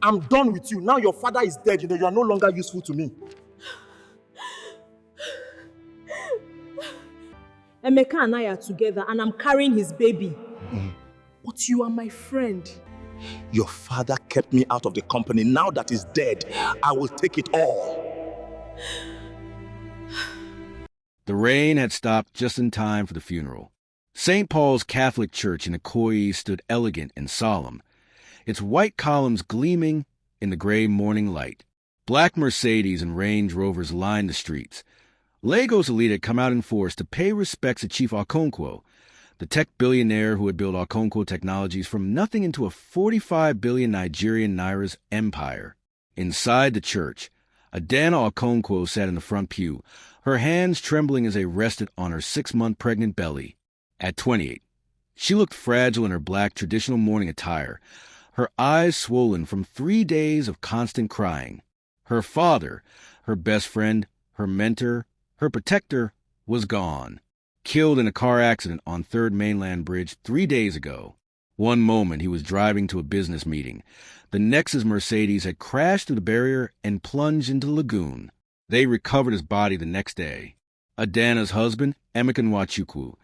I'm done with you. Now your father is dead. You are no longer useful to me. Emeka and I are together and I'm carrying his baby. But you are my friend. Your father kept me out of the company. Now that he's dead, I will take it all. The rain had stopped just in time for the funeral. St. Paul's Catholic Church in Ikoyi stood elegant and solemn, its white columns gleaming in the gray morning light. Black Mercedes and Range Rovers lined the streets. Lagos elite had come out in force to pay respects to Chief Okonkwo, the tech billionaire who had built Okonkwo Technologies from nothing into a 45 billion Nigerian nairas empire. Inside the church, Adana Okonkwo sat in the front pew, her hands trembling as they rested on her 6-month pregnant belly. At 28, she looked fragile in her black traditional mourning attire, her eyes swollen from 3 days of constant crying. Her father, her best friend, her mentor, her protector, was gone, killed in a car accident on 3rd Mainland Bridge 3 days ago. One moment he was driving to a business meeting. The next his Mercedes had crashed through the barrier and plunged into the lagoon. They recovered his body the next day. Adana's husband, Emeka Nwachukwu,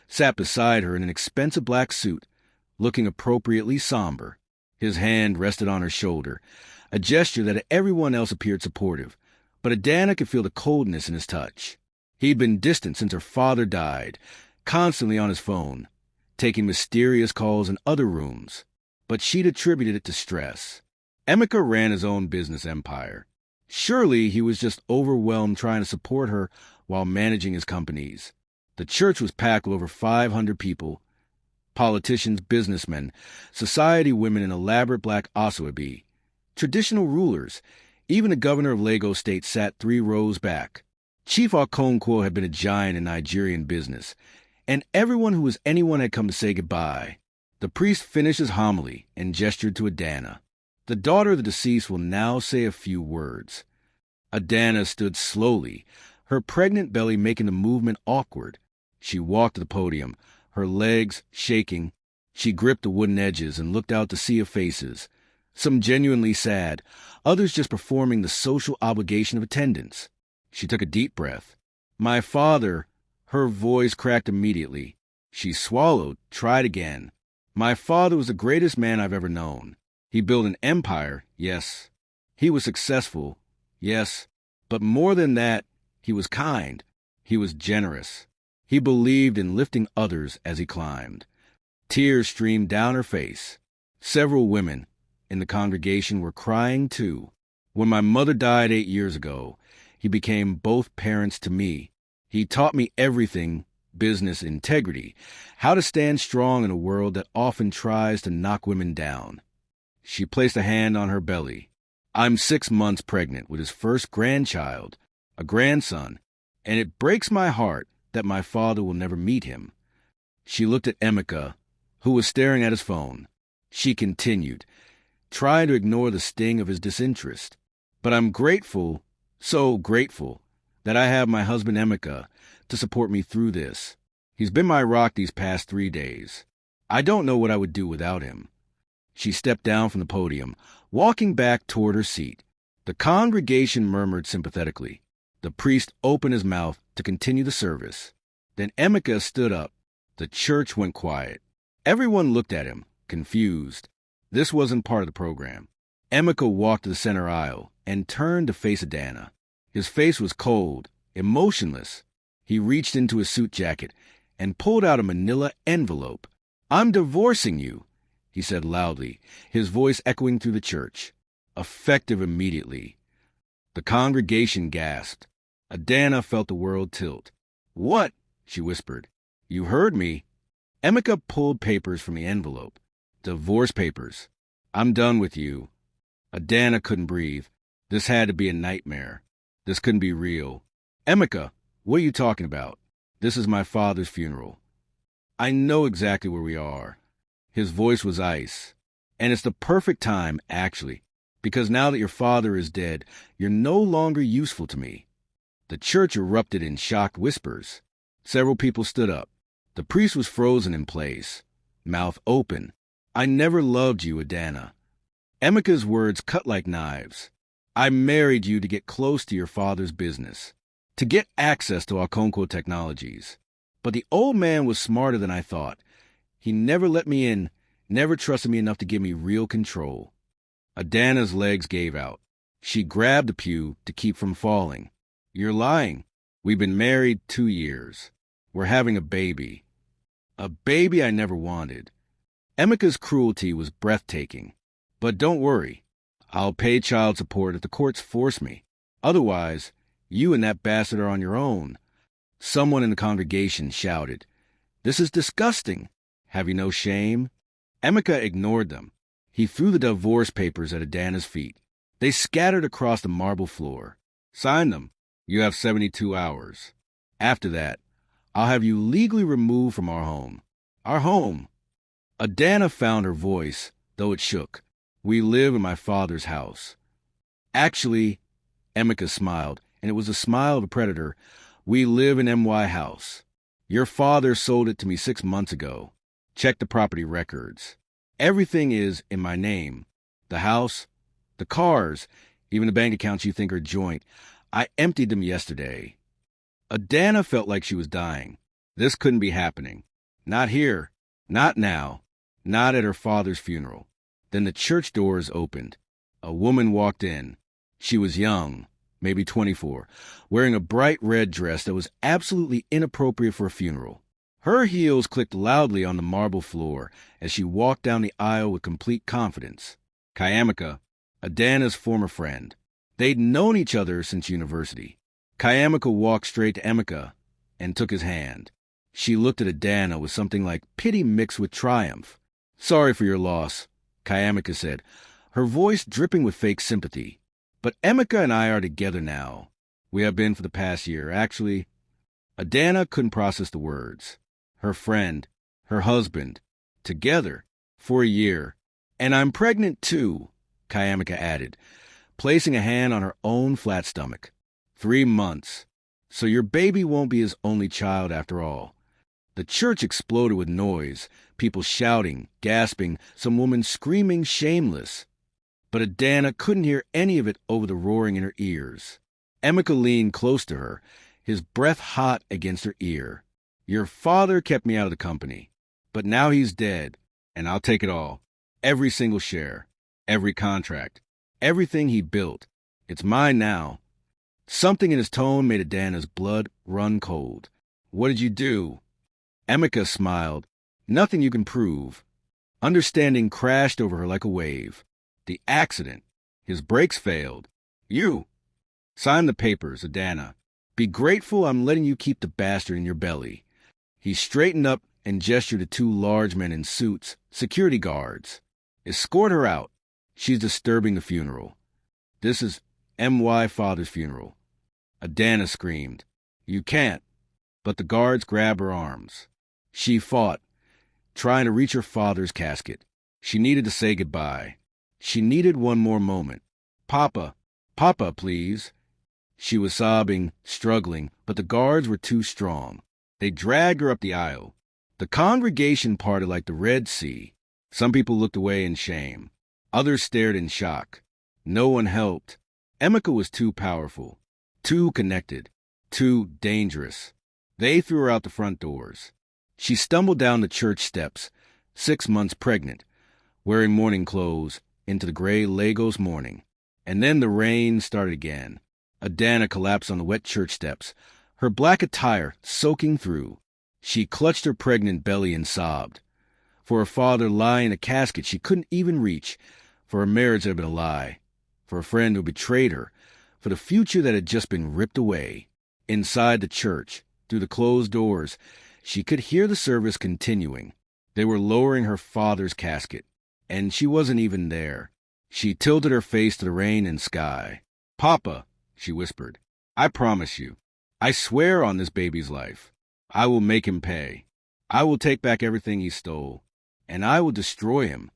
sat beside her in an expensive black suit, looking appropriately somber. His hand rested on her shoulder, a gesture that everyone else appeared supportive, but Adana could feel the coldness in his touch. He'd been distant since her father died, constantly on his phone, taking mysterious calls in other rooms, but she'd attributed it to stress. Emeka ran his own business empire. Surely he was just overwhelmed trying to support her while managing his companies. The church was packed with over 500 people, politicians, businessmen, society women in elaborate black asoebi, traditional rulers. Even the governor of Lagos State sat 3 rows back. Chief Okonkwo had been a giant in Nigerian business, and everyone who was anyone had come to say goodbye. The priest finished his homily and gestured to Adana. The daughter of the deceased will now say a few words. Adana stood slowly, her pregnant belly making the movement awkward. She walked to the podium, her legs shaking. She gripped the wooden edges and looked out to sea of faces, some genuinely sad, others just performing the social obligation of attendance. She took a deep breath. My father, her voice cracked immediately. She swallowed, tried again. My father was the greatest man I've ever known. He built an empire, yes. He was successful, yes. But more than that, he was kind. He was generous. He believed in lifting others as he climbed. Tears streamed down her face. Several women in the congregation were crying too. When my mother died 8 years ago, he became both parents to me. He taught me everything, business integrity, how to stand strong in a world that often tries to knock women down. She placed a hand on her belly. I'm 6 months pregnant with his first grandchild, a grandson, and it breaks my heart that my father will never meet him. She looked at Emeka, who was staring at his phone. She continued, trying to ignore the sting of his disinterest. But I'm grateful, so grateful, that I have my husband Emeka to support me through this. He's been my rock these past 3 days. I don't know what I would do without him. She stepped down from the podium, walking back toward her seat. The congregation murmured sympathetically. The priest opened his mouth to continue the service. Then Emeka stood up. The church went quiet. Everyone looked at him, confused. This wasn't part of the program. Emeka walked to the center aisle and turned to face Adana. His face was cold, emotionless. He reached into his suit jacket and pulled out a manila envelope. I'm divorcing you, he said loudly, his voice echoing through the church. Effective immediately. The congregation gasped. Adana felt the world tilt. What? She whispered. You heard me. Emeka pulled papers from the envelope. Divorce papers. I'm done with you. Adana couldn't breathe. This had to be a nightmare. This couldn't be real. Emeka, what are you talking about? This is my father's funeral. I know exactly where we are. His voice was ice. And it's the perfect time, actually, because now that your father is dead, you're no longer useful to me. The church erupted in shocked whispers. Several people stood up. The priest was frozen in place, mouth open. I never loved you, Adana. Emeka's words cut like knives. I married you to get close to your father's business, to get access to Okonkwo technologies. But the old man was smarter than I thought. He never let me in, never trusted me enough to give me real control. Adana's legs gave out. She grabbed the pew to keep from falling. You're lying. We've been married 2 years. We're having a baby. A baby I never wanted. Emeka's cruelty was breathtaking. But don't worry. I'll pay child support if the courts force me. Otherwise, you and that bastard are on your own. Someone in the congregation shouted, This is disgusting. Have you no shame? Emeka ignored them. He threw the divorce papers at Adana's feet. They scattered across the marble floor. Sign them. You have 72 hours. After that, I'll have you legally removed from our home. Our home. Adana found her voice, though it shook. We live in my father's house. Actually, Emeka smiled, and it was the smile of a predator. We live in MY house. Your father sold it to me 6 months ago. Check the property records. Everything is in my name. The house, the cars, even the bank accounts you think are joint. I emptied them yesterday. Adana felt like she was dying. This couldn't be happening. Not here. Not now. Not at her father's funeral. Then the church doors opened. A woman walked in. She was young, maybe 24, wearing a bright red dress that was absolutely inappropriate for a funeral. Her heels clicked loudly on the marble floor as she walked down the aisle with complete confidence. Kayamika, Adana's former friend. They'd known each other since university. Kayamika walked straight to Emeka and took his hand. She looked at Adana with something like pity mixed with triumph. Sorry for your loss, Kayamika said, her voice dripping with fake sympathy. But Emeka and I are together now. We have been for the past year. Actually, Adana couldn't process the words. Her friend, her husband, together for a year. And I'm pregnant too, Kayamika added, placing a hand on her own flat stomach. 3 months. So your baby won't be his only child after all. The church exploded with noise, people shouting, gasping, some woman screaming shameless. But Adana couldn't hear any of it over the roaring in her ears. Emeka leaned close to her, his breath hot against her ear. Your father kept me out of the company, but now he's dead, and I'll take it all. Every single share, every contract, everything he built. It's mine now. Something in his tone made Adana's blood run cold. What did you do? Emeka smiled. Nothing you can prove. Understanding crashed over her like a wave. The accident. His brakes failed. You. Sign the papers, Adana. Be grateful I'm letting you keep the bastard in your belly. He straightened up and gestured to 2 large men in suits, security guards. Escort her out. She's disturbing the funeral. This is M.Y. father's funeral. Adana screamed. You can't. But the guards grabbed her arms. She fought, trying to reach her father's casket. She needed to say goodbye. She needed one more moment. Papa, Papa, please. She was sobbing, struggling, but the guards were too strong. They dragged her up the aisle. The congregation parted like the Red Sea. Some people looked away in shame. Others stared in shock. No one helped. Emeka was too powerful, too connected, too dangerous. They threw her out the front doors. She stumbled down the church steps, 6 months pregnant, wearing mourning clothes, into the gray Lagos morning. And then the rain started again. Adana collapsed on the wet church steps, her black attire soaking through. She clutched her pregnant belly and sobbed. For her father lying in a casket she couldn't even reach, for her marriage that had been a lie, for a friend who betrayed her, for the future that had just been ripped away. Inside the church, through the closed doors, she could hear the service continuing. They were lowering her father's casket, and she wasn't even there. She tilted her face to the rain and sky. Papa, she whispered, I promise you, I swear on this baby's life, I will make him pay. I will take back everything he stole, and I will destroy him.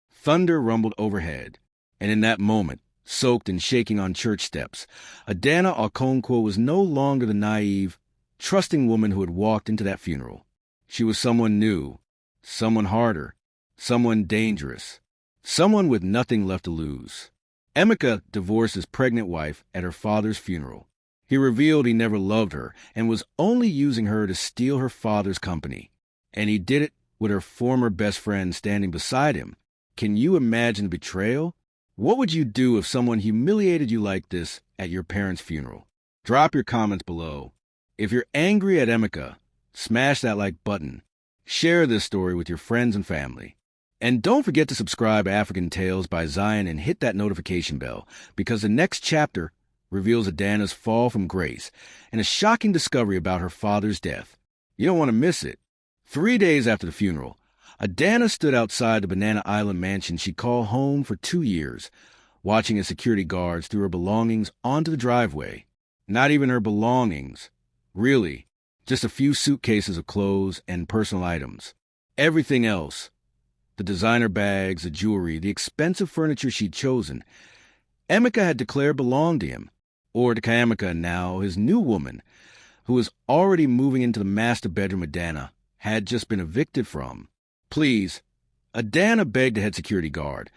Thunder rumbled overhead, and in that moment, soaked and shaking on church steps, Adana Okonkwo was no longer the naive, trusting woman who had walked into that funeral. She was someone new, someone harder, someone dangerous. Someone with nothing left to lose. Emeka divorced his pregnant wife at her father's funeral. He revealed he never loved her and was only using her to steal her father's company. And he did it with her former best friend standing beside him. Can you imagine the betrayal? What would you do if someone humiliated you like this at your parents' funeral? Drop your comments below. If you're angry at Emeka, smash that like button. Share this story with your friends and family. And don't forget to subscribe to African Tales by Zion and hit that notification bell, because the next chapter reveals Adana's fall from grace and a shocking discovery about her father's death. You don't want to miss it. 3 days after the funeral, Adana stood outside the Banana Island mansion she called home for 2 years, watching as security guards threw her belongings onto the driveway. Not even her belongings. Really, just a few suitcases of clothes and personal items. Everything else, the designer bags, the jewelry, the expensive furniture she'd chosen, Emeka had declared belonged to him, or to Kayamika now, his new woman, who was already moving into the master bedroom Adana had just been evicted from. Please, Adana begged the head security guard,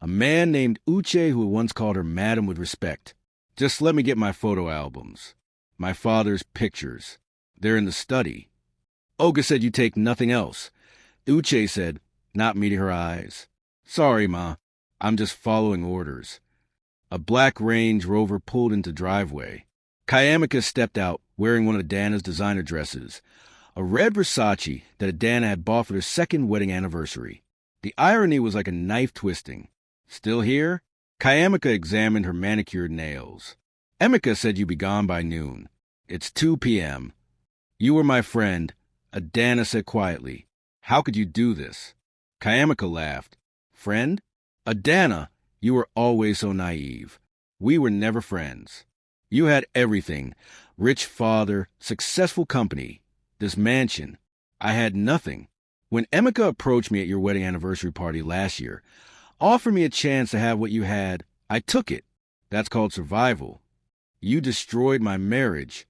a man named Uche who had once called her madam with respect. Just let me get my photo albums. My father's pictures. They're in the study. Olga said you take nothing else. Uche said, not meeting her eyes. Sorry, Ma. I'm just following orders. A black Range Rover pulled into the driveway. Kayamika stepped out wearing one of Adana's designer dresses, a red Versace that Adana had bought for their second wedding anniversary. The irony was like a knife twisting. Still here? Kayamika examined her manicured nails. Emeka said you'd be gone by noon. It's 2 p.m. You were my friend, Adana said quietly. How could you do this? Kayamika laughed. Friend? Adana, you were always so naive. We were never friends. You had everything. Rich father, successful company, this mansion. I had nothing. When Emeka approached me at your wedding anniversary party last year, offered me a chance to have what you had, I took it. That's called survival. You destroyed my marriage.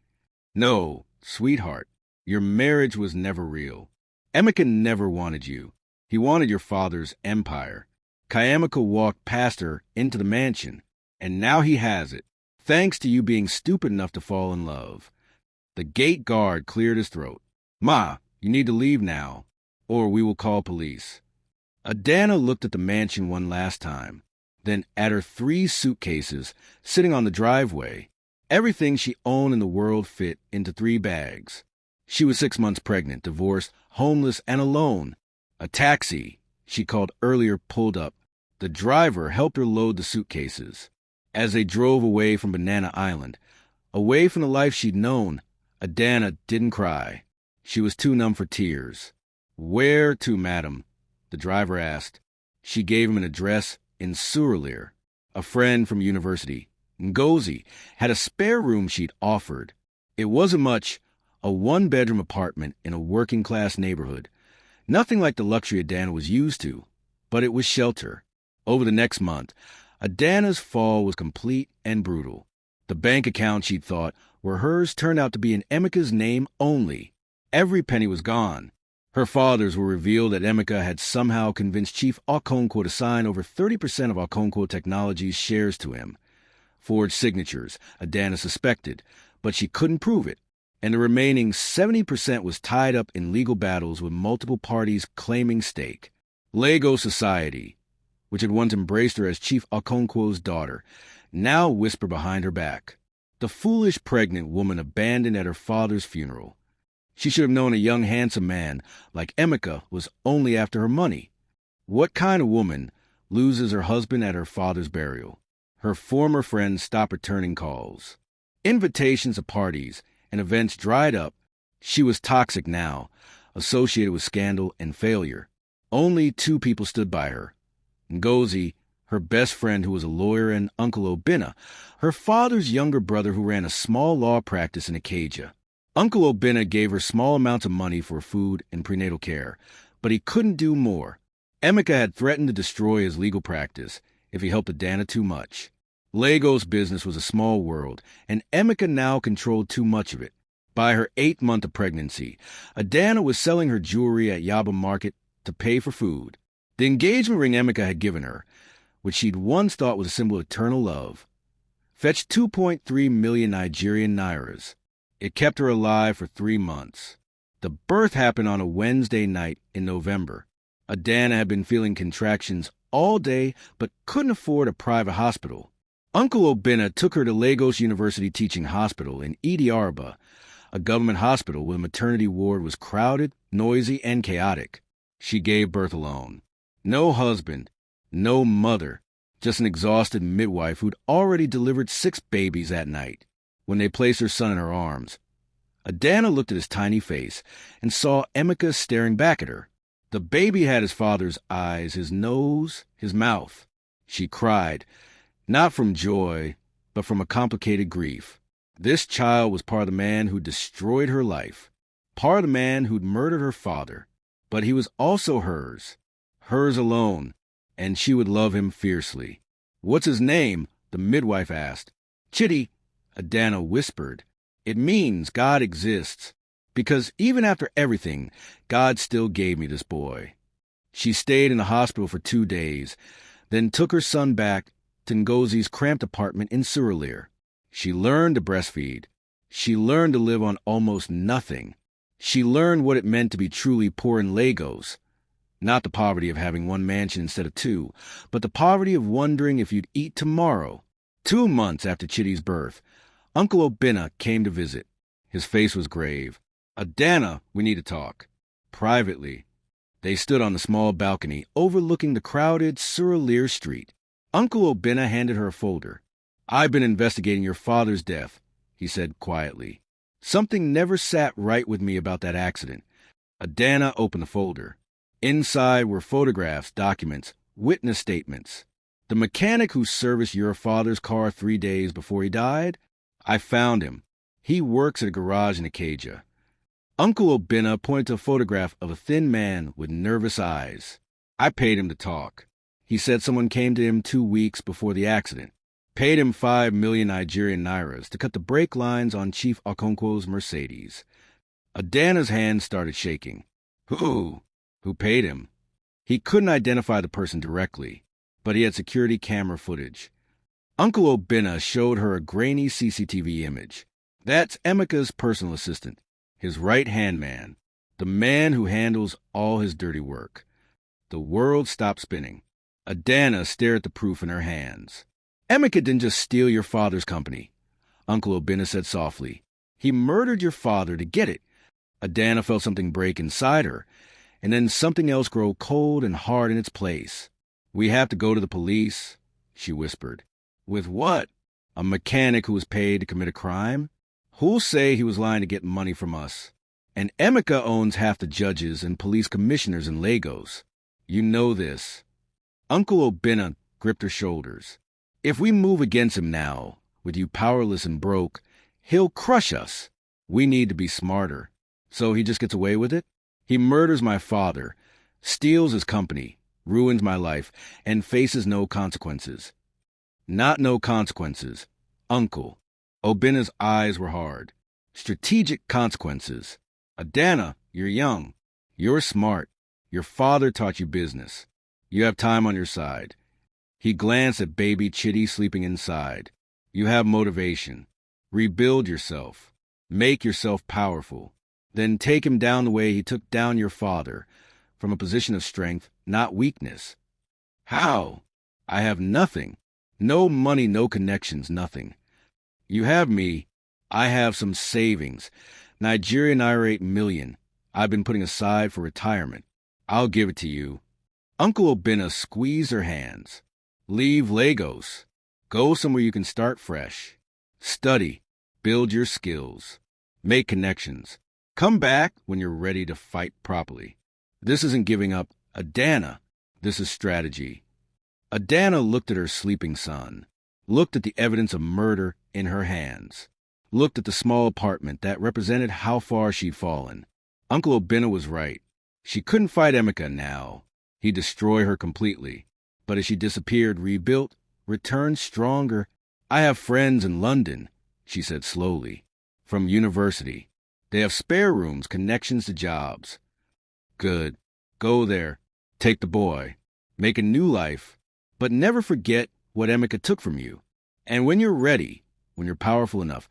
No, sweetheart, your marriage was never real. Emeka never wanted you. He wanted your father's empire. Kayamika walked past her into the mansion, and now he has it, thanks to you being stupid enough to fall in love. The gate guard cleared his throat. Ma, you need to leave now, or we will call police. Adana looked at the mansion one last time, then at her 3 suitcases sitting on the driveway. Everything she owned in the world fit into 3 bags. She was 6 months pregnant, divorced, homeless, and alone. A taxi, she called earlier, pulled up. The driver helped her load the suitcases. As they drove away from Banana Island, away from the life she'd known, Adana didn't cry. She was too numb for tears. Where to, madam? The driver asked. She gave him an address in Surulere. A friend from university, Ngozi, had a spare room she'd offered. It wasn't much, a 1-bedroom apartment in a working-class neighborhood. Nothing like the luxury Adana was used to, but it was shelter. Over the next month, Adana's fall was complete and brutal. The bank account she'd thought were hers turned out to be in Emeka's name only. Every penny was gone. Her fathers were revealed that Emeka had somehow convinced Chief Okonkwo to sign over 30% of Okonkwo Technologies' shares to him. Forged signatures, Adana suspected, but she couldn't prove it, and the remaining 70% was tied up in legal battles with multiple parties claiming stake. Lagos Society, which had once embraced her as Chief Okonkwo's daughter, now whispered behind her back. The foolish pregnant woman abandoned at her father's funeral. She should have known a young handsome man like Emeka was only after her money. What kind of woman loses her husband at her father's burial? Her former friends stopped returning calls. Invitations to parties and events dried up. She was toxic now, associated with scandal and failure. Only 2 people stood by her. Ngozi, her best friend who was a lawyer, and Uncle Obinna, her father's younger brother who ran a small law practice in Acadia. Uncle Obinna gave her small amounts of money for food and prenatal care, but he couldn't do more. Emeka had threatened to destroy his legal practice if he helped Adana too much. Lagos business was a small world, and Emeka now controlled too much of it. By her 8th month of pregnancy, Adana was selling her jewelry at Yaba Market to pay for food. The engagement ring Emeka had given her, which she'd once thought was a symbol of eternal love, fetched 2.3 million Nigerian nairas. It kept her alive for 3 months. The birth happened on a Wednesday night in November. Adana had been feeling contractions all day but couldn't afford a private hospital. Uncle Obinna took her to Lagos University Teaching Hospital in Idi Araba, a government hospital where the maternity ward was crowded, noisy, and chaotic. She gave birth alone. No husband, no mother, just an exhausted midwife who'd already delivered 6 babies that night. When they placed her son in her arms, Adana looked at his tiny face and saw Emeka staring back at her. The baby had his father's eyes, his nose, his mouth. She cried, not from joy, but from a complicated grief. This child was part of the man who destroyed her life, part of the man who'd murdered her father. But he was also hers alone, and she would love him fiercely. What's his name? The midwife asked. Chitty, Adana whispered. It means God exists, because even after everything, God still gave me this boy. She stayed in the hospital for 2 days, then took her son back to Ngozi's cramped apartment in Surulere. She learned to breastfeed. She learned to live on almost nothing. She learned what it meant to be truly poor in Lagos. Not the poverty of having 1 mansion instead of 2, but the poverty of wondering if you'd eat tomorrow. 2 months after Chitty's birth, Uncle Obinna came to visit. His face was grave. Adana, we need to talk. Privately. They stood on the small balcony overlooking the crowded Surulere street. Uncle Obinna handed her a folder. I've been investigating your father's death, he said quietly. Something never sat right with me about that accident. Adana opened the folder. Inside were photographs, documents, witness statements. The mechanic who serviced your father's car 3 days before he died? I found him. He works at a garage in Acadia. Uncle Obinna pointed to a photograph of a thin man with nervous eyes. I paid him to talk. He said someone came to him 2 weeks before the accident. Paid him 5 million Nigerian nairas to cut the brake lines on Chief Okonkwo's Mercedes. Adana's hand started shaking. Who paid him? He couldn't identify the person directly, but he had security camera footage. Uncle Obinna showed her a grainy CCTV image. That's Emeka's personal assistant, his right-hand man, the man who handles all his dirty work. The world stopped spinning. Adana stared at the proof in her hands. Emeka didn't just steal your father's company, Uncle Obinna said softly. He murdered your father to get it. Adana felt something break inside her, and then something else grow cold and hard in its place. We have to go to the police, she whispered. With what? A mechanic who was paid to commit a crime? Who'll say he was lying to get money from us? And Emeka owns half the judges and police commissioners in Lagos. You know this. Uncle Obinna gripped her shoulders. If we move against him now, with you powerless and broke, he'll crush us. We need to be smarter. So he just gets away with it? He murders my father, steals his company, ruins my life, and faces no consequences. Not no consequences. Uncle. Obinna's eyes were hard. Strategic consequences. Adana, you're young. You're smart. Your father taught you business. You have time on your side. He glanced at baby Chitty sleeping inside. You have motivation. Rebuild yourself. Make yourself powerful. Then take him down the way he took down your father, from a position of strength, not weakness. How? I have nothing. No money, no connections, nothing. You have me. I have some savings. Nigerian naira 8 million. I've been putting aside for retirement. I'll give it to you. Uncle Obinna squeezed her hands. Leave Lagos. Go somewhere you can start fresh. Study. Build your skills. Make connections. Come back when you're ready to fight properly. This isn't giving up, Adana. This is strategy. Adana looked at her sleeping son, looked at the evidence of murder in her hands, looked at the small apartment that represented how far she'd fallen. Uncle Obinna was right. She couldn't fight Emeka now. He'd destroy her completely. But as she disappeared, rebuilt, returned stronger. I have friends in London, she said slowly, from university. They have spare rooms, connections to jobs. Good. Go there. Take the boy. make a new life, but never forget what Emeka took from you. And when you're ready, when you're powerful enough,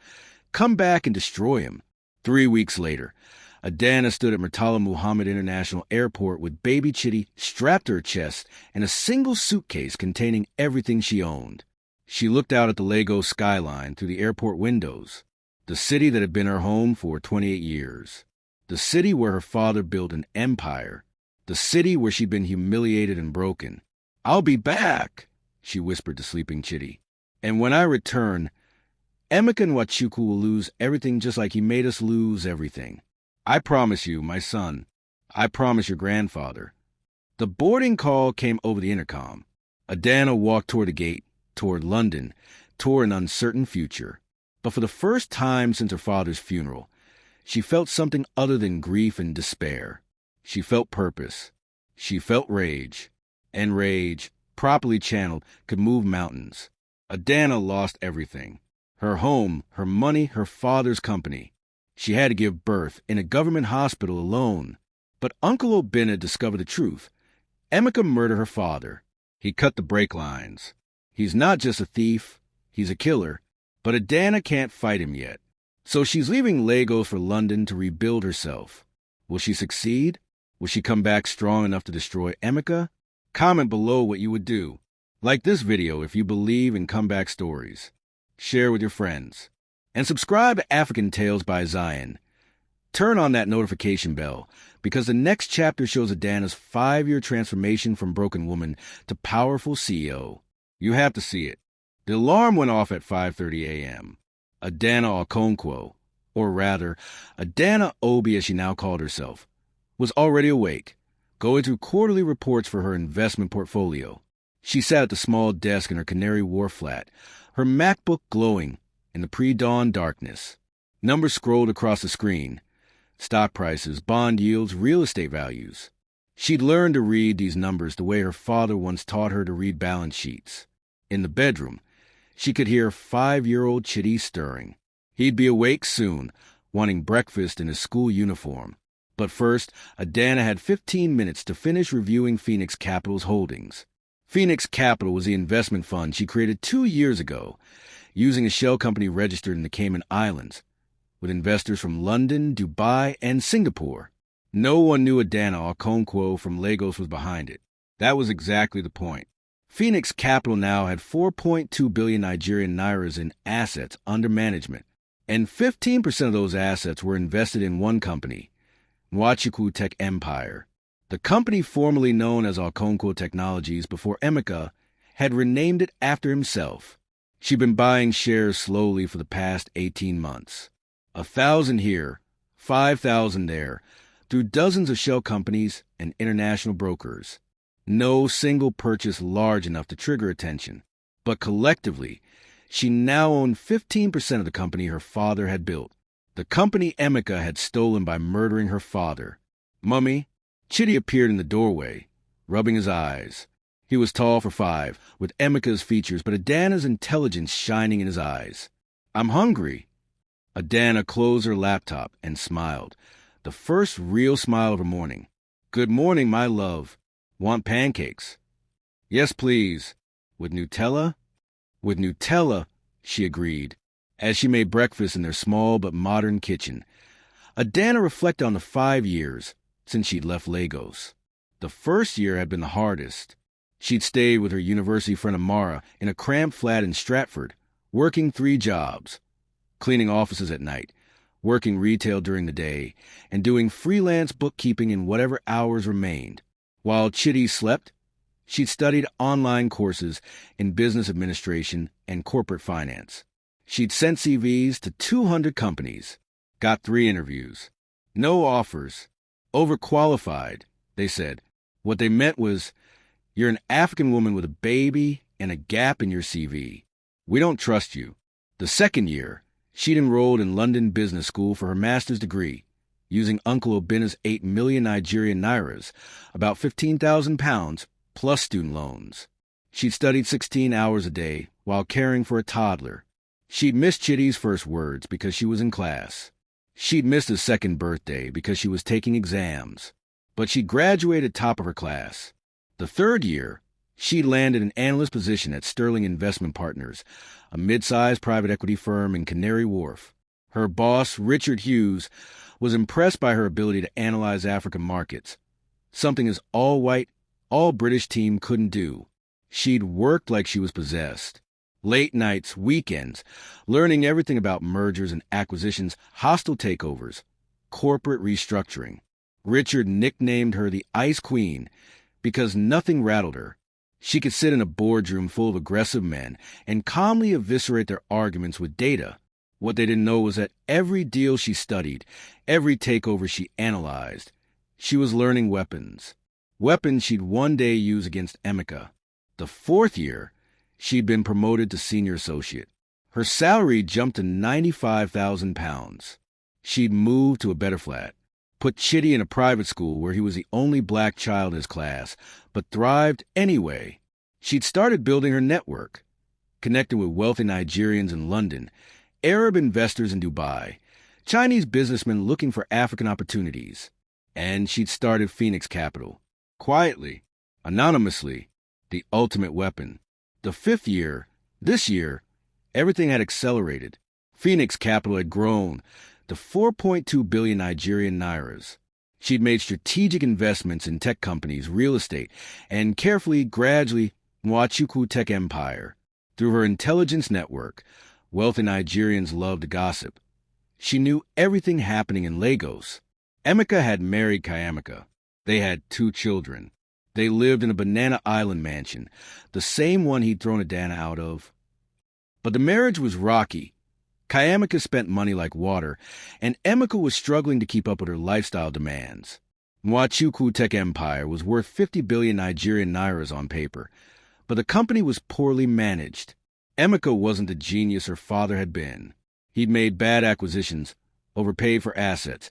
come back and destroy him. 3 weeks later, Adana stood at Murtala Muhammad International Airport with baby Chitty strapped to her chest and a single suitcase containing everything she owned. She looked out at the Lagos skyline through the airport windows, the city that had been her home for 28 years, the city where her father built an empire, the city where she'd been humiliated and broken. "I'll be back," she whispered to sleeping Chitty. "And when I return, Emeka and Nwachukwu will lose everything just like he made us lose everything. I promise you, my son. I promise your grandfather." The boarding call came over the intercom. Adana walked toward the gate, toward London, toward an uncertain future. But for the first time since her father's funeral, she felt something other than grief and despair. She felt purpose. She felt rage. And rage, properly channeled, could move mountains. Adana lost everything. Her home, her money, her father's company. She had to give birth in a government hospital alone. But Uncle Obinna discovered the truth. Emeka murdered her father. He cut the brake lines. He's not just a thief, he's a killer. But Adana can't fight him yet. So she's leaving Lagos for London to rebuild herself. Will she succeed? Will she come back strong enough to destroy Emeka? Comment below what you would do. Like this video if you believe in comeback stories. Share with your friends. And subscribe to African Tales by Zion. Turn on that notification bell, because the next chapter shows Adana's 5-year transformation from broken woman to powerful CEO. You have to see it. The alarm went off at 5:30 a.m. Adana Okonkwo, or rather, Adana Obi as she now called herself, was already awake, going through quarterly reports for her investment portfolio. She sat at the small desk in her Canary Wharf flat, her MacBook glowing in the pre-dawn darkness. Numbers scrolled across the screen. Stock prices, bond yields, real estate values. She'd learned to read these numbers the way her father once taught her to read balance sheets. In the bedroom, she could hear 5-year-old Chitty stirring. He'd be awake soon, wanting breakfast in his school uniform. But first, Adana had 15 minutes to finish reviewing Phoenix Capital's holdings. Phoenix Capital was the investment fund she created 2 years ago, using a shell company registered in the Cayman Islands, with investors from London, Dubai, and Singapore. No one knew Adana Okonkwo from Lagos was behind it. That was exactly the point. Phoenix Capital now had 4.2 billion Nigerian nairas in assets under management, and 15% of those assets were invested in one company, Nwachukwu Tech Empire. The company formerly known as Okonkwo Technologies before Emeka had renamed it after himself. She'd been buying shares slowly for the past 18 months. 1,000 here, 5,000 there, through dozens of shell companies and international brokers. No single purchase large enough to trigger attention, but collectively, she now owned 15% of the company her father had built, the company Emeka had stolen by murdering her father. "Mummy," Chitty appeared in the doorway, rubbing his eyes. He was tall for 5, with Emeka's features, but Adana's intelligence shining in his eyes. "I'm hungry." Adana closed her laptop and smiled, the first real smile of her morning. "Good morning, my love. Want pancakes?" "Yes, please." "With Nutella?" "With Nutella," she agreed, as she made breakfast in their small but modern kitchen. Adana reflected on the 5 years since she'd left Lagos. The first year had been the hardest. She'd stayed with her university friend Amara in a cramped flat in Stratford, working 3 jobs, cleaning offices at night, working retail during the day, and doing freelance bookkeeping in whatever hours remained. While Chitty slept, she'd studied online courses in business administration and corporate finance. She'd sent CVs to 200 companies, got 3 interviews. No offers. Overqualified, they said. What they meant was, you're an African woman with a baby and a gap in your CV. We don't trust you. The second year, she'd enrolled in London Business School for her master's degree, using Uncle Obinna's 8 million Nigerian nairas, about 15,000 pounds, plus student loans. She'd studied 16 hours a day while caring for a toddler. She'd missed Chitty's first words because she was in class. She'd missed his second birthday because she was taking exams. But she graduated top of her class. The third year, she landed an analyst position at Sterling Investment Partners, a mid-sized private equity firm in Canary Wharf. Her boss, Richard Hughes, was impressed by her ability to analyze African markets, something his all-white, all-British team couldn't do. She'd worked like she was possessed. Late nights, weekends, learning everything about mergers and acquisitions, hostile takeovers, corporate restructuring. Richard nicknamed her the Ice Queen because nothing rattled her. She could sit in a boardroom full of aggressive men and calmly eviscerate their arguments with data. What they didn't know was that every deal she studied, every takeover she analyzed, she was learning weapons. Weapons she'd one day use against Emeka. The fourth year, she'd been promoted to senior associate. Her salary jumped to £95,000. She'd moved to a better flat, put Chitty in a private school where he was the only black child in his class, but thrived anyway. She'd started building her network, connecting with wealthy Nigerians in London, Arab investors in Dubai, Chinese businessmen looking for African opportunities. And she'd started Phoenix Capital. Quietly, anonymously, the ultimate weapon. The fifth year, this year, everything had accelerated. Phoenix Capital had grown to 4.2 billion Nigerian nairas. She'd made strategic investments in tech companies, real estate, and gradually, Nwachukwu Tech Empire. Through her intelligence network, wealthy Nigerians loved gossip. She knew everything happening in Lagos. Emeka had married Kayamaka. They had 2 children. They lived in a Banana Island mansion, the same one he'd thrown Adana out of. But the marriage was rocky. Kayamaka spent money like water, and Emeka was struggling to keep up with her lifestyle demands. Nwachukwu Tech Empire was worth 50 billion Nigerian nairas on paper, but the company was poorly managed. Emeka wasn't the genius her father had been. He'd made bad acquisitions, overpaid for assets,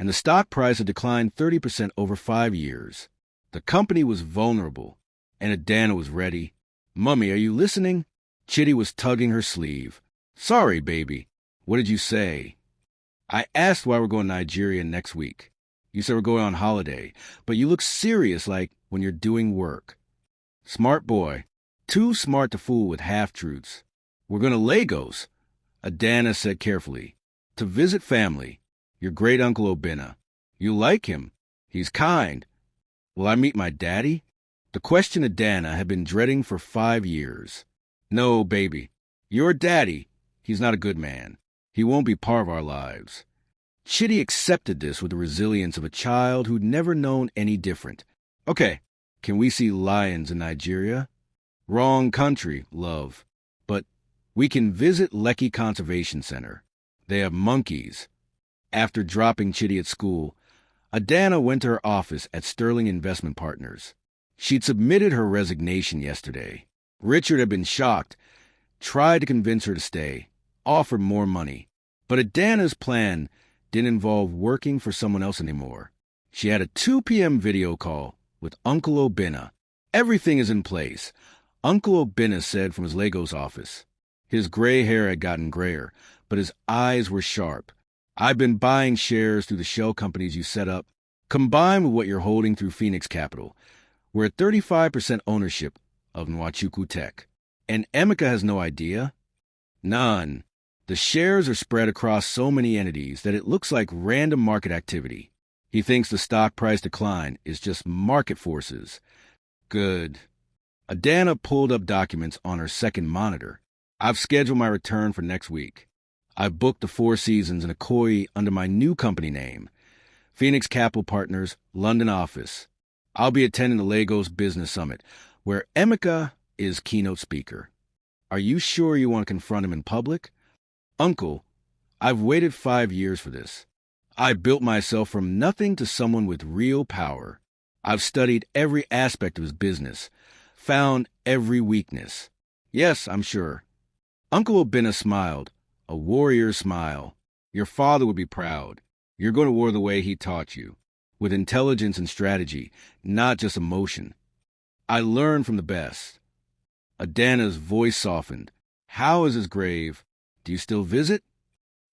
and the stock price had declined 30% over 5 years. The company was vulnerable, and Adana was ready. "Mummy, are you listening?" Chitty was tugging her sleeve. "Sorry, baby. What did you say?" "I asked why we're going to Nigeria next week. You said we're going on holiday, but you look serious like when you're doing work." Smart boy. Too smart to fool with half-truths. "We're going to Lagos," Adana said carefully, "to visit family. Your great-uncle Obinna. You like him. He's kind. Will I meet my daddy?" The question Adana had been dreading for 5 years. "No, baby. Your daddy, he's not a good man. He won't be part of our lives." Chitty accepted this with the resilience of a child who'd never known any different. "Okay, can we see lions in Nigeria?" "Wrong country, love. But we can visit Lekki Conservation Center. They have monkeys." After dropping Chitty at school, Adana went to her office at Sterling Investment Partners. She'd submitted her resignation yesterday. Richard had been shocked, tried to convince her to stay, offered more money. But Adana's plan didn't involve working for someone else anymore. She had a 2 p.m. video call with Uncle Obinna. "Everything is in place," Uncle Obinna said from his Lagos office. His gray hair had gotten grayer, but his eyes were sharp. "I've been buying shares through the shell companies you set up, combined with what you're holding through Phoenix Capital. We're at 35% ownership of Nwachukwu Tech. And Emeka has no idea?" "None. The shares are spread across so many entities that it looks like random market activity. He thinks the stock price decline is just market forces." "Good." Adana pulled up documents on her second monitor. "I've scheduled my return for next week. I've booked the 4 Seasons in Ikoyi under my new company name, Phoenix Capital Partners, London office. I'll be attending the Lagos Business Summit, where Emeka is keynote speaker. Are you sure you want to confront him in public?" "Uncle, I've waited 5 years for this. I built myself from nothing to someone with real power. I've studied every aspect of his business, found every weakness. Yes, I'm sure." Uncle Obinna smiled, a warrior's smile. "Your father would be proud. You're going to war the way he taught you, with intelligence and strategy, not just emotion. I learned from the best." Adana's voice softened. "How is his grave? Do you still visit?"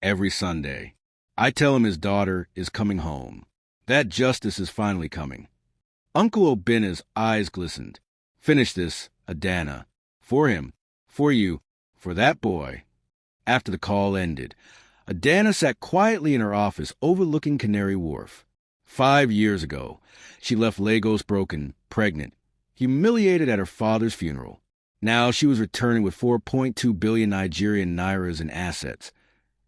"Every Sunday. I tell him his daughter is coming home. That justice is finally coming." Uncle Obina's eyes glistened. Finish this, Adana. For him. For you. For that boy. After the call ended, Adana sat quietly in her office overlooking Canary Wharf. 5 years ago, she left Lagos broken, pregnant, humiliated at her father's funeral. Now she was returning with 4.2 billion Nigerian nairas in assets,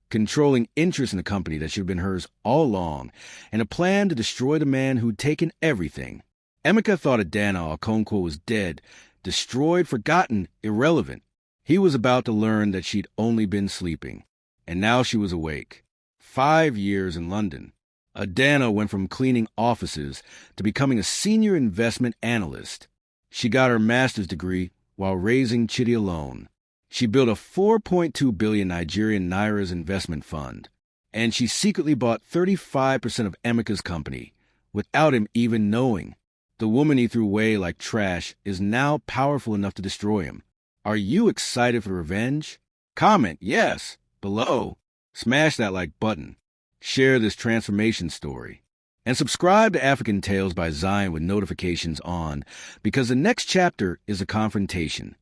controlling interest in the company that should have been hers all along, and a plan to destroy the man who'd taken everything. Emeka thought Adana Okonkwo was dead, destroyed, forgotten, irrelevant. He was about to learn that she'd only been sleeping, and now she was awake. 5 years in London. Adana went from cleaning offices to becoming a senior investment analyst. She got her master's degree while raising Chidi alone. She built a 4.2 billion Nigerian nairas investment fund, and she secretly bought 35% of Emeka's company without him even knowing. The woman he threw away like trash is now powerful enough to destroy him. Are you excited for revenge? Comment yes below. Smash that like button. Share this transformation story. And subscribe to African Tales by Zion with notifications on, because the next chapter is a confrontation.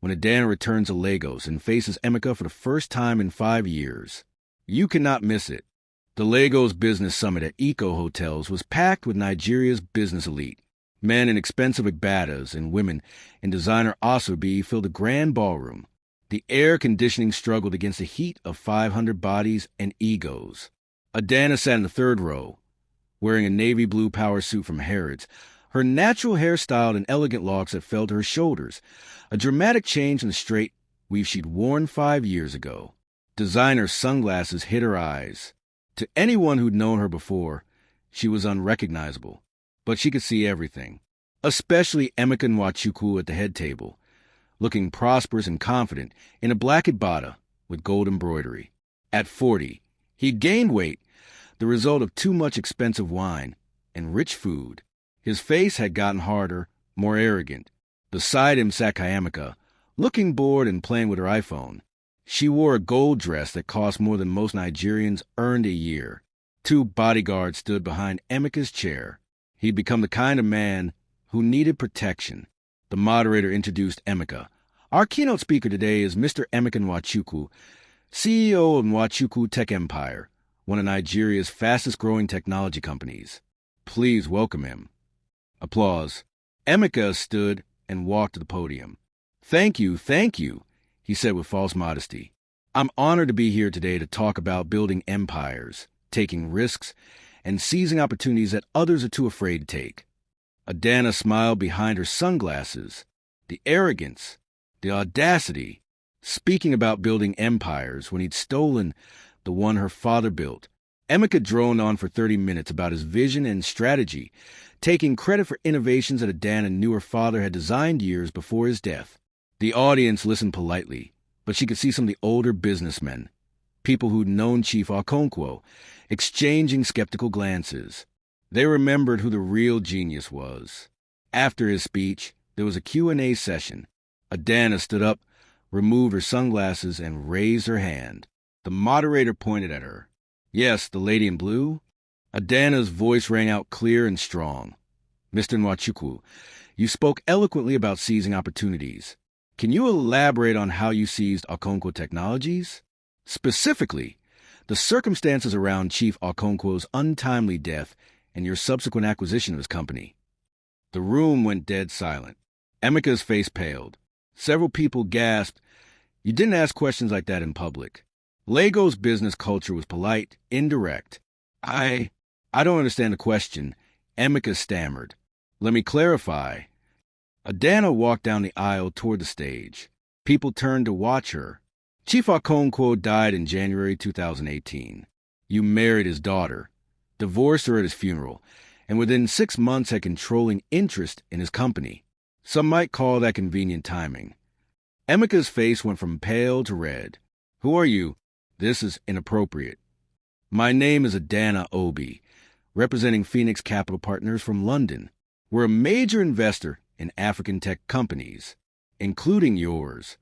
When Adana returns to Lagos and faces Emeka for the first time in 5 years. You cannot miss it. The Lagos Business Summit at Eco Hotels was packed with Nigeria's business elite. Men in expensive agbadas and women in designer asobi filled the grand ballroom. The air conditioning struggled against the heat of 500 bodies and egos. Adana sat in the third row, wearing a navy blue power suit from Harrods, her natural hairstyle and elegant locks that fell to her shoulders, a dramatic change from the straight weave she'd worn 5 years ago. Designer sunglasses hid her eyes. To anyone who'd known her before, she was unrecognizable, but she could see everything, especially Emeka Nwachukwu at the head table, looking prosperous and confident in a black agbada with gold embroidery. At 40, he'd gained weight, the result of too much expensive wine and rich food. His face had gotten harder, more arrogant. Beside him sat Kayamika, looking bored and playing with her iPhone. She wore a gold dress that cost more than most Nigerians earned a year. 2 bodyguards stood behind Emeka's chair. He'd become the kind of man who needed protection. The moderator introduced Emeka. Our keynote speaker today is Mr. Emeka Nwachukwu, CEO of Nwachukwu Tech Empire, one of Nigeria's fastest-growing technology companies. Please welcome him. Applause. Emeka stood and walked to the podium. Thank you, he said with false modesty. I'm honored to be here today to talk about building empires, taking risks, and seizing opportunities that others are too afraid to take. Adana smiled behind her sunglasses. The arrogance, the audacity, speaking about building empires when he'd stolen the one her father built. Emeka droned on for 30 minutes about his vision and strategy, taking credit for innovations that Adana knew her father had designed years before his death. The audience listened politely, but she could see some of the older businessmen, people who'd known Chief Okonkwo, exchanging skeptical glances. They remembered who the real genius was. After his speech, there was a Q&A session. Adana stood up, removed her sunglasses, and raised her hand. The moderator pointed at her. Yes, the lady in blue? Adana's voice rang out clear and strong. Mr. Nwachukwu, you spoke eloquently about seizing opportunities. Can you elaborate on how you seized Okonkwo Technologies? Specifically, the circumstances around Chief Okonkwo's untimely death and your subsequent acquisition of his company. The room went dead silent. Emeka's face paled. Several people gasped. You didn't ask questions like that in public. Lagos business culture was polite, indirect. I don't understand the question. Emeka stammered. Let me clarify. Adana walked down the aisle toward the stage. People turned to watch her. Chief Okonkwo died in January 2018. You married his daughter, divorced her at his funeral, and within 6 months had controlling interest in his company. Some might call that convenient timing. Emeka's face went from pale to red. Who are you? This is inappropriate. My name is Adana Obi, representing Phoenix Capital Partners from London. We're a major investor in African tech companies, including yours.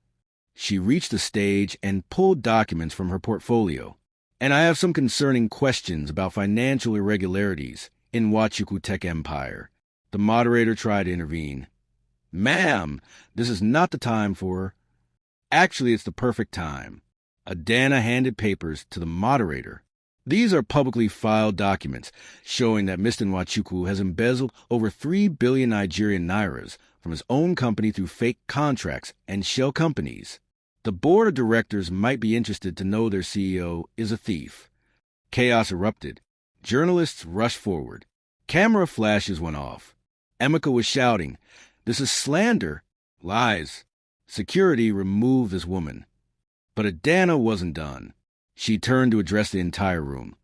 She reached the stage and pulled documents from her portfolio. And I have some concerning questions about financial irregularities in Nwachukwu Tech Empire. The moderator tried to intervene. Ma'am, this is not the time for... Actually, it's the perfect time. Adana handed papers to the moderator. These are publicly filed documents showing that Mr. Nwachukwu has embezzled over 3 billion Nigerian nairas from his own company through fake contracts and shell companies. The board of directors might be interested to know their CEO is a thief. Chaos erupted. Journalists rushed forward. Camera flashes went off. Emeka was shouting, "This is slander! Lies!" Security removed this woman. But Adana wasn't done. She turned to address the entire room.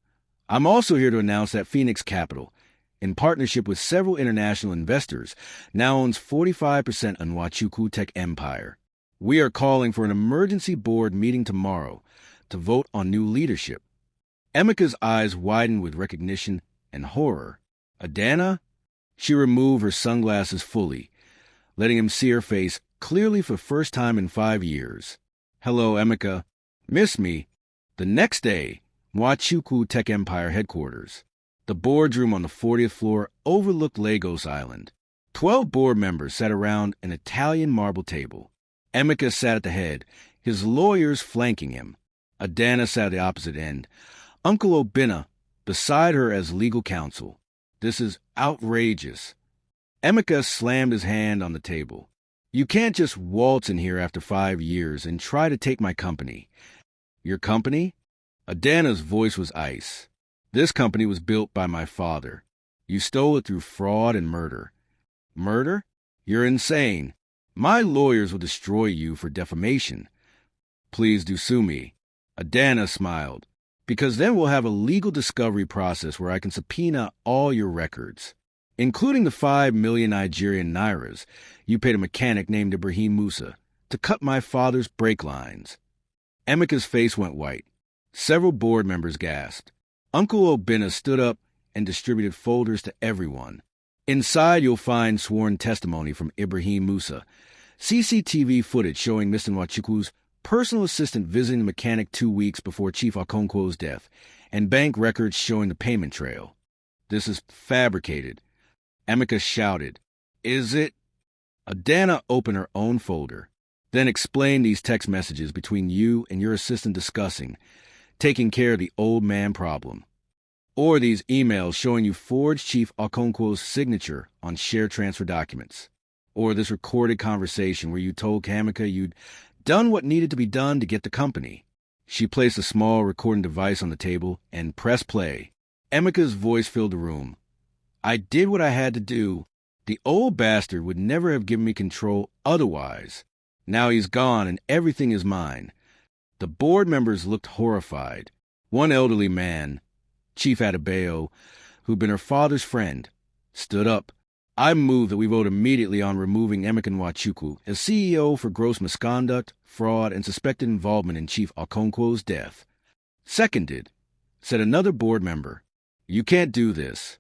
I'm also here to announce that Phoenix Capital, in partnership with several international investors, now owns 45% of Nwachukwu Tech Empire. We are calling for an emergency board meeting tomorrow to vote on new leadership. Emeka's eyes widened with recognition and horror. Adana? She removed her sunglasses fully, letting him see her face clearly for the first time in 5 years. Hello, Emeka. Miss me? The next day, Nwachukwu Tech Empire headquarters. The boardroom on the 40th floor overlooked Lagos Island. 12 board members sat around an Italian marble table. Emeka sat at the head, his lawyers flanking him. Adana sat at the opposite end. Uncle Obinna beside her as legal counsel. This is outrageous. Emeka slammed his hand on the table. You can't just waltz in here after 5 years and try to take my company. Your company? Adana's voice was ice. This company was built by my father. You stole it through fraud and murder. Murder? You're insane. My lawyers will destroy you for defamation. Please do sue me. Adana smiled. Because then we'll have a legal discovery process where I can subpoena all your records, including the 5 million Nigerian nairas you paid a mechanic named Ibrahim Musa to cut my father's brake lines. Emeka's face went white. Several board members gasped. Uncle Obinna stood up and distributed folders to everyone. Inside, you'll find sworn testimony from Ibrahim Musa, CCTV footage showing Mr. Nwachukwu's personal assistant visiting the mechanic 2 weeks before Chief Okonkwo's death, and bank records showing the payment trail. This is fabricated. Emeka shouted, Is it? Adana opened her own folder, then explained these text messages between you and your assistant discussing taking care of the old man problem. Or these emails showing you forged Chief Okonkwo's signature on share transfer documents. Or this recorded conversation where you told Emeka you'd done what needed to be done to get the company. She placed a small recording device on the table and pressed play. Emeka's voice filled the room. I did what I had to do. The old bastard would never have given me control otherwise. Now he's gone and everything is mine. The board members looked horrified. One elderly man, Chief Adebayo, who'd been her father's friend, stood up. I move that we vote immediately on removing Emeka Nwachukwu as CEO for gross misconduct, fraud, and suspected involvement in Chief Okonkwo's death. Seconded, said another board member. You can't do this.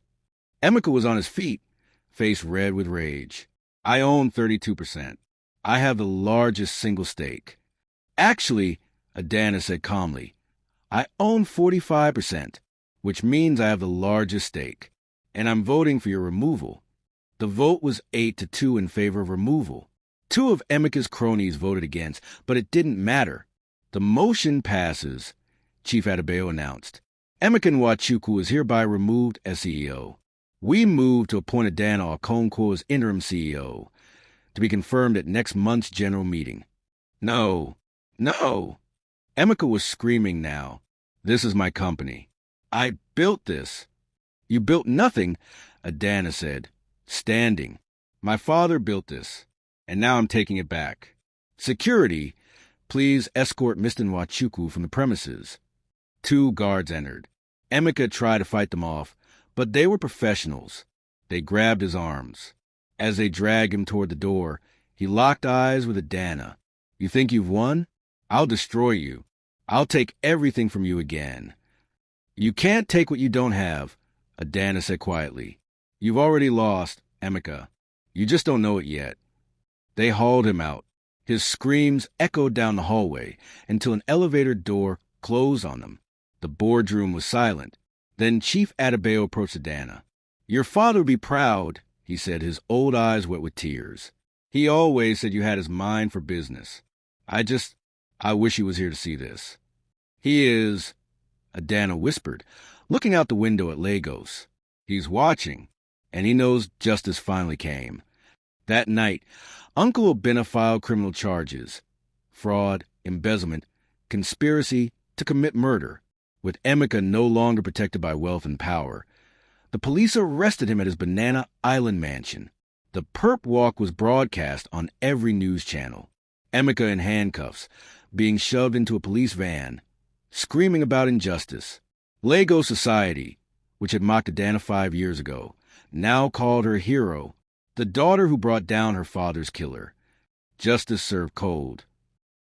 Emeka was on his feet, face red with rage. I own 32%. I have the largest single stake. Actually, Adana said calmly, I own 45%, which means I have the largest stake, and I'm voting for your removal. The vote was 8-2 in favor of removal. 2 of Emeka's cronies voted against, but it didn't matter. The motion passes, Chief Adebayo announced. Emeka Nwachukwu is hereby removed as CEO. We move to appoint Adana Okonkwo as interim CEO, to be confirmed at next month's general meeting. No. Emeka was screaming now. This is my company. I built this. You built nothing, Adana said, standing. My father built this, and now I'm taking it back. Security, please escort Mr. Nwachukwu from the premises. 2 guards entered. Emeka tried to fight them off, but they were professionals. They grabbed his arms. As they dragged him toward the door, he locked eyes with Adana. You think you've won? I'll destroy you. I'll take everything from you again. You can't take what you don't have, Adana said quietly. You've already lost, Emeka. You just don't know it yet. They hauled him out. His screams echoed down the hallway until an elevator door closed on them. The boardroom was silent. Then Chief Adebayo approached Adana. Your father would be proud, he said, his old eyes wet with tears. He always said you had his mind for business. I wish he was here to see this. He is, Adana whispered, looking out the window at Lagos. He's watching, and he knows justice finally came. That night, Uncle Obina filed criminal charges: fraud, embezzlement, conspiracy to commit murder. With Emeka no longer protected by wealth and power, the police arrested him at his Banana Island mansion. The perp walk was broadcast on every news channel. Emeka in handcuffs, being shoved into a police van, screaming about injustice. Lagos society, which had mocked Adana 5 years ago, now called her hero, the daughter who brought down her father's killer. Justice served cold.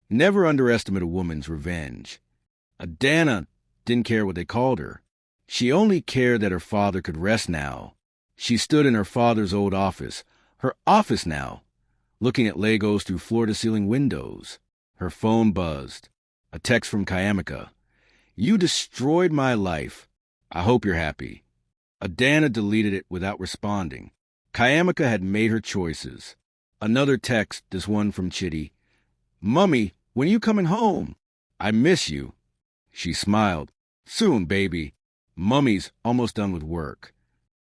Never underestimate a woman's revenge. Adana didn't care what they called her. She only cared that her father could rest now. She stood in her father's old office, her office now, looking at Lagos through floor-to-ceiling windows. Her phone buzzed. A text from Kayamika. "You destroyed my life. I hope you're happy." Adana deleted it without responding. Kayamika had made her choices. Another text, this one from Chitty. "Mummy, when are you coming home? I miss you." She smiled. "Soon, baby. Mummy's almost done with work."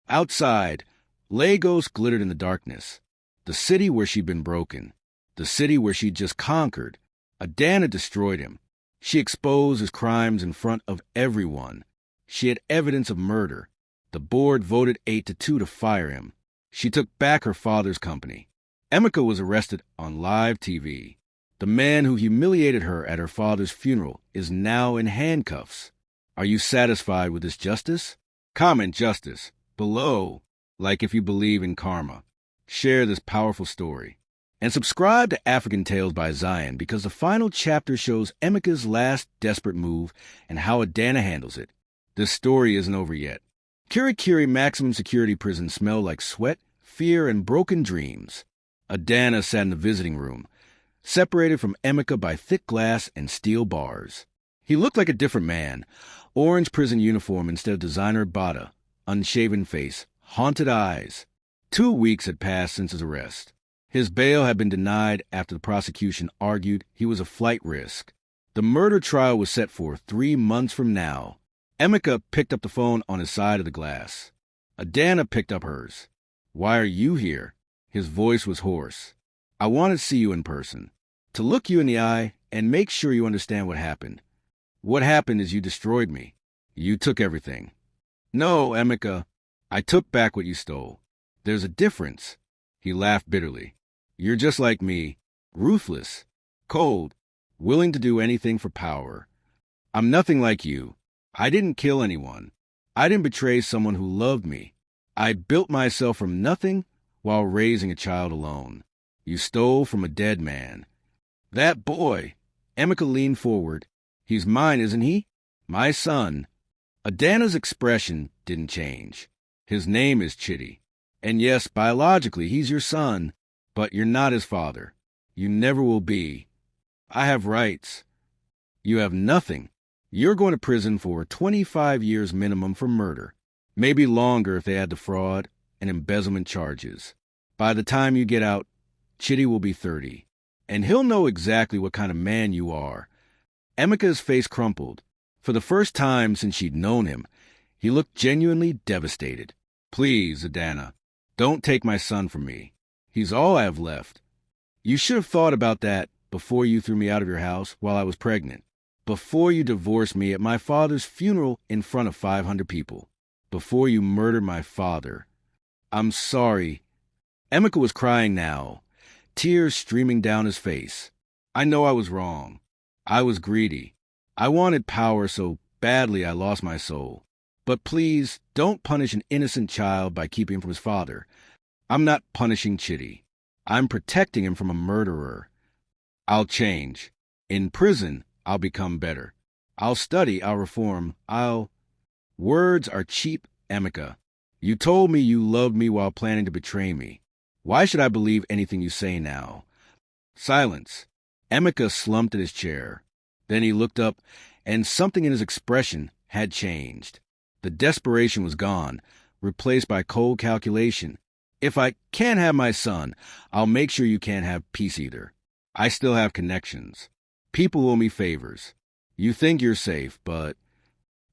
Outside, Lagos glittered in the darkness. The city where she'd been broken. The city where she'd just conquered. Adana destroyed him. She exposed his crimes in front of everyone. She had evidence of murder. The board voted 8-2 to fire him. She took back her father's company. Emeka was arrested on live TV. The man who humiliated her at her father's funeral is now in handcuffs. Are you satisfied with this justice? Comment justice below, like if you believe in karma. Share this powerful story. And subscribe to African Tales by Zion, because the final chapter shows Emeka's last desperate move and how Adana handles it. This story isn't over yet. Kirikiri maximum security prisons smell like sweat, fear, and broken dreams. Adana sat in the visiting room, separated from Emeka by thick glass and steel bars. He looked like a different man. Orange prison uniform instead of designer bata, unshaven face, haunted eyes. 2 weeks had passed since his arrest. His bail had been denied after the prosecution argued he was a flight risk. The murder trial was set for 3 months from now. Emeka picked up the phone on his side of the glass. Adana picked up hers. "Why are you here?" His voice was hoarse. "I want to see you in person, to look you in the eye and make sure you understand what happened. What happened is you destroyed me. You took everything." "No, Emeka. I took back what you stole. There's a difference." He laughed bitterly. "You're just like me, ruthless, cold, willing to do anything for power. I'm nothing like you. I didn't kill anyone. I didn't betray someone who loved me. I built myself from nothing while raising a child alone. You stole from a dead man." "That boy," Emeka leaned forward. "He's mine, isn't he? My son." Adana's expression didn't change. "His name is Chitty. And yes, biologically, he's your son, but you're not his father. You never will be. I have rights. You have nothing. You're going to prison for 25 years minimum for murder, maybe longer if they add the fraud and embezzlement charges. By the time you get out, Chitty will be 30, and he'll know exactly what kind of man you are." Emeka's face crumpled. For the first time since she'd known him, he looked genuinely devastated. "Please, Adana, don't take my son from me. He's all I have left. You should have thought about that before you threw me out of your house while I was pregnant, before you divorced me at my father's funeral in front of 500 people, before you murdered my father. I'm sorry." Emeka was crying now, tears streaming down his face. "I know I was wrong. I was greedy. I wanted power so badly I lost my soul. But please, don't punish an innocent child by keeping him from his father. I'm not punishing Chitty. I'm protecting him from a murderer. I'll change. In prison, I'll become better. I'll study, I'll reform, Words are cheap, Emeka. You told me you loved me while planning to betray me. Why should I believe anything you say now?" Silence. Emeka slumped in his chair. Then he looked up, and something in his expression had changed. The desperation was gone, replaced by cold calculation. If I can't have my son, I'll make sure you can't have peace either. I still have connections. People owe me favors. You think you're safe, but...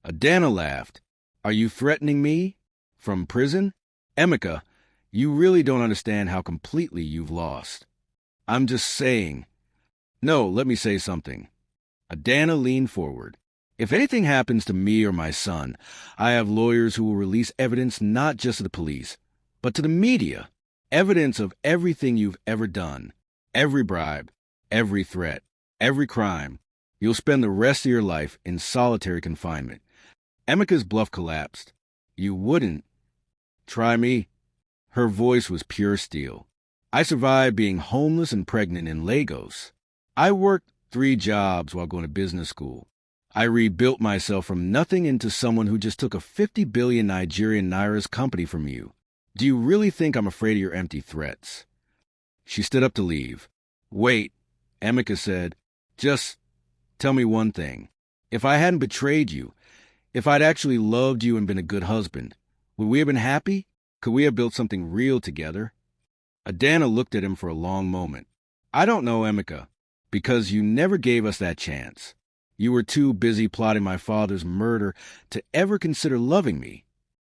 Adana laughed. Are you threatening me? From prison? Emeka, you really don't understand how completely you've lost. I'm just saying. No, let me say something. Adana leaned forward. If anything happens to me or my son, I have lawyers who will release evidence not just to the police, but to the media. Evidence of everything you've ever done. Every bribe, every threat, every crime. You'll spend the rest of your life in solitary confinement. Emeka's bluff collapsed. You wouldn't. Try me. Her voice was pure steel. I survived being homeless and pregnant in Lagos. I worked 3 jobs while going to business school. I rebuilt myself from nothing into someone who just took a 50 billion Nigerian nairas company from you. Do you really think I'm afraid of your empty threats? She stood up to leave. Wait, Emeka said. Just tell me one thing. If I hadn't betrayed you, if I'd actually loved you and been a good husband, would we have been happy? Could we have built something real together? Adana looked at him for a long moment. I don't know, Emeka, because you never gave us that chance. You were too busy plotting my father's murder to ever consider loving me.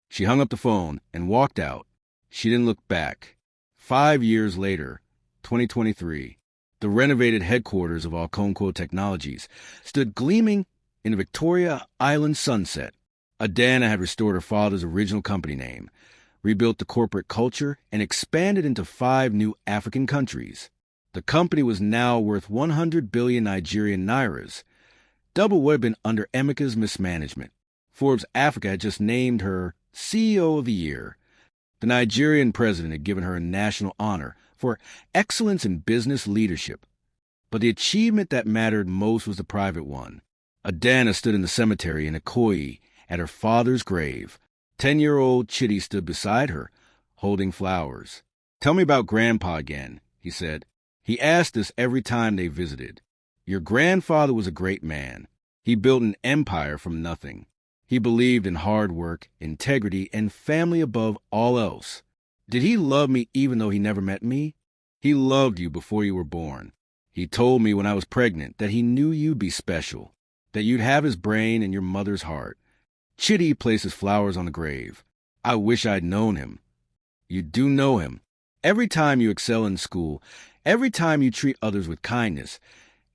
She hung up the phone and walked out. She didn't look back. 5 years later, 2023, the renovated headquarters of Okonkwo Technologies stood gleaming in a Victoria Island sunset. Adana had restored her father's original company name, rebuilt the corporate culture, and expanded into 5 new African countries. The company was now worth 100 billion Nigerian nairas, double what had been under Emeka's mismanagement. Forbes Africa had just named her CEO of the Year. The Nigerian president had given her a national honor for excellence in business leadership. But the achievement that mattered most was the private one. Adana stood in the cemetery in Ikoyi at her father's grave. 10-year-old Chidi stood beside her, holding flowers. Tell me about Grandpa again, he said. He asked this every time they visited. Your grandfather was a great man. He built an empire from nothing. He believed in hard work, integrity, and family above all else. Did he love me even though he never met me? He loved you before you were born. He told me when I was pregnant that he knew you'd be special, that you'd have his brain and your mother's heart. Chidi places flowers on the grave. I wish I'd known him. You do know him. Every time you excel in school, every time you treat others with kindness,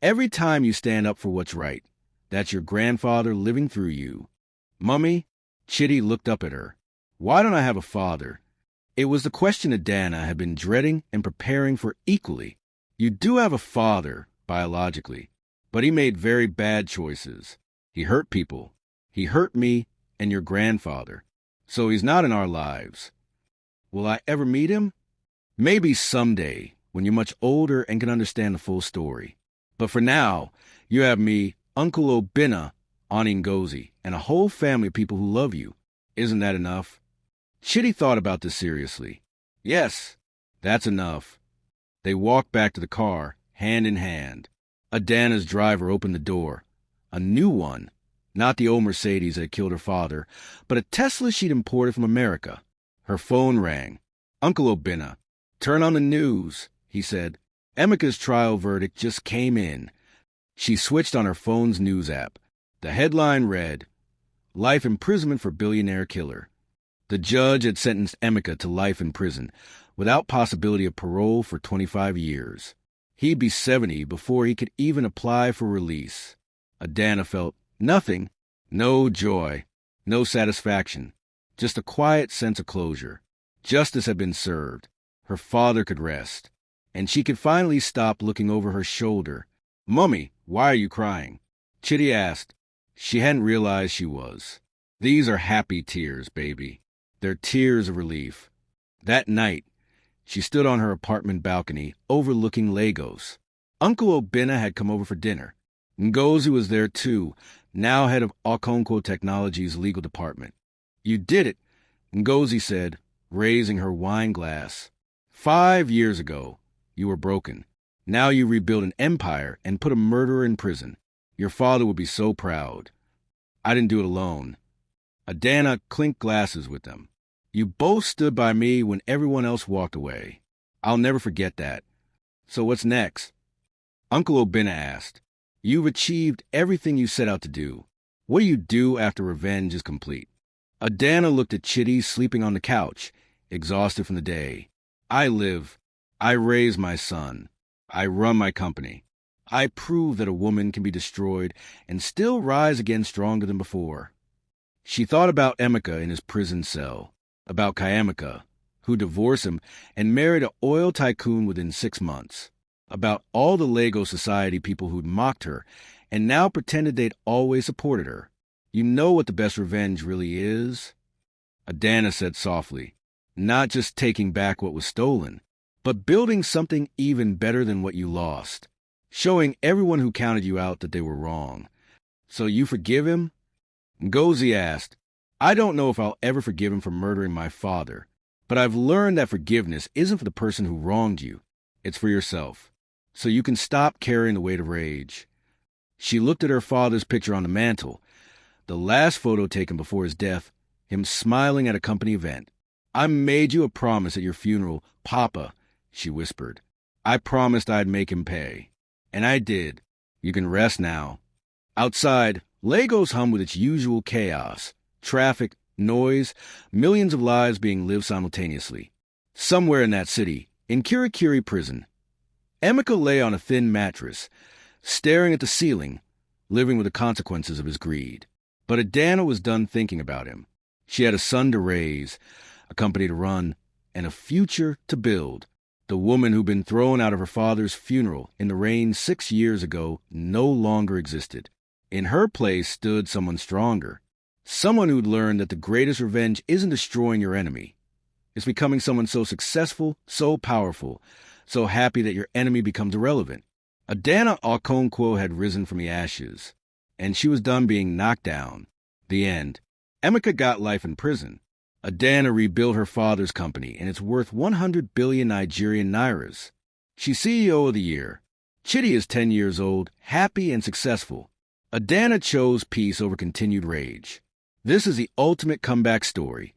every time you stand up for what's right, that's your grandfather living through you. Mummy, Chidi looked up at her. Why don't I have a father? It was the question Adana had been dreading and preparing for equally. You do have a father, biologically, but he made very bad choices. He hurt people. He hurt me and your grandfather. So he's not in our lives. Will I ever meet him? Maybe someday, when you're much older and can understand the full story. But for now, you have me, Uncle Obinna, Auntie Ngozi, and a whole family of people who love you. Isn't that enough? Chidi thought about this seriously. Yes, that's enough. They walked back to the car, hand in hand. Adana's driver opened the door. A new one. Not the old Mercedes that had killed her father, but a Tesla she'd imported from America. Her phone rang. Uncle Obinna, turn on the news, he said. Emeka's trial verdict just came in. She switched on her phone's news app. The headline read, Life imprisonment for billionaire killer. The judge had sentenced Emeka to life in prison, without possibility of parole for 25 years. He'd be 70 before he could even apply for release. Adana felt nothing, no joy, no satisfaction, just a quiet sense of closure. Justice had been served. Her father could rest, and she could finally stop looking over her shoulder. Mummy, why are you crying? Chidi asked. She hadn't realized she was. These are happy tears, baby. They're tears of relief. That night, she stood on her apartment balcony overlooking Lagos. Uncle Obinna had come over for dinner. Ngozi was there too, now head of Okonkwo Technologies' legal department. You did it, Ngozi said, raising her wine glass. 5 years ago, you were broken. Now you rebuild an empire and put a murderer in prison. Your father would be so proud. I didn't do it alone. Adana clinked glasses with them. You both stood by me when everyone else walked away. I'll never forget that. So what's next? Uncle Obina asked. You've achieved everything you set out to do. What do you do after revenge is complete? Adana looked at Chitty sleeping on the couch, exhausted from the day. I live. I raise my son. I run my company. I prove that a woman can be destroyed and still rise again stronger than before. She thought about Emeka in his prison cell, about Kayamika, who divorced him and married an oil tycoon within 6 months, about all the Lagos society people who'd mocked her and now pretended they'd always supported her. You know what the best revenge really is? Adana said softly, not just taking back what was stolen, but building something even better than what you lost, showing everyone who counted you out that they were wrong. So you forgive him? Ngozi asked, I don't know if I'll ever forgive him for murdering my father, but I've learned that forgiveness isn't for the person who wronged you. It's for yourself, so you can stop carrying the weight of rage. She looked at her father's picture on the mantel, the last photo taken before his death, him smiling at a company event. I made you a promise at your funeral, Papa, she whispered. I promised I'd make him pay. And I did. You can rest now. Outside, Lagos hummed with its usual chaos. Traffic, noise, millions of lives being lived simultaneously. Somewhere in that city, in Kirikiri prison, Emeka lay on a thin mattress, staring at the ceiling, living with the consequences of his greed. But Adana was done thinking about him. She had a son to raise, a company to run, and a future to build. The woman who'd been thrown out of her father's funeral in the rain 6 years ago no longer existed. In her place stood someone stronger, someone who'd learned that the greatest revenge isn't destroying your enemy. It's becoming someone so successful, so powerful, so happy that your enemy becomes irrelevant. Adana Okonkwo had risen from the ashes, and she was done being knocked down. The end. Emeka got life in prison. Adana rebuilt her father's company, and it's worth 100 billion Nigerian nairas. She's CEO of the year. Chitty is 10 years old, happy and successful. Adana chose peace over continued rage. This is the ultimate comeback story,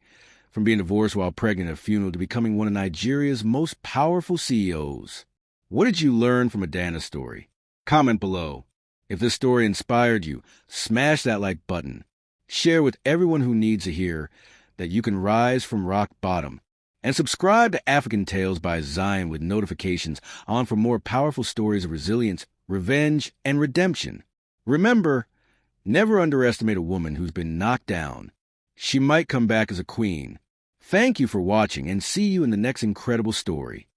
from being divorced while pregnant at a funeral to becoming one of Nigeria's most powerful CEOs. What did you learn from Adana's story? Comment below. If this story inspired you, smash that like button. Share with everyone who needs to hear that you can rise from rock bottom. And subscribe to African Tales by Zion with notifications on for more powerful stories of resilience, revenge, and redemption. Remember, never underestimate a woman who's been knocked down. She might come back as a queen. Thank you for watching, and see you in the next incredible story.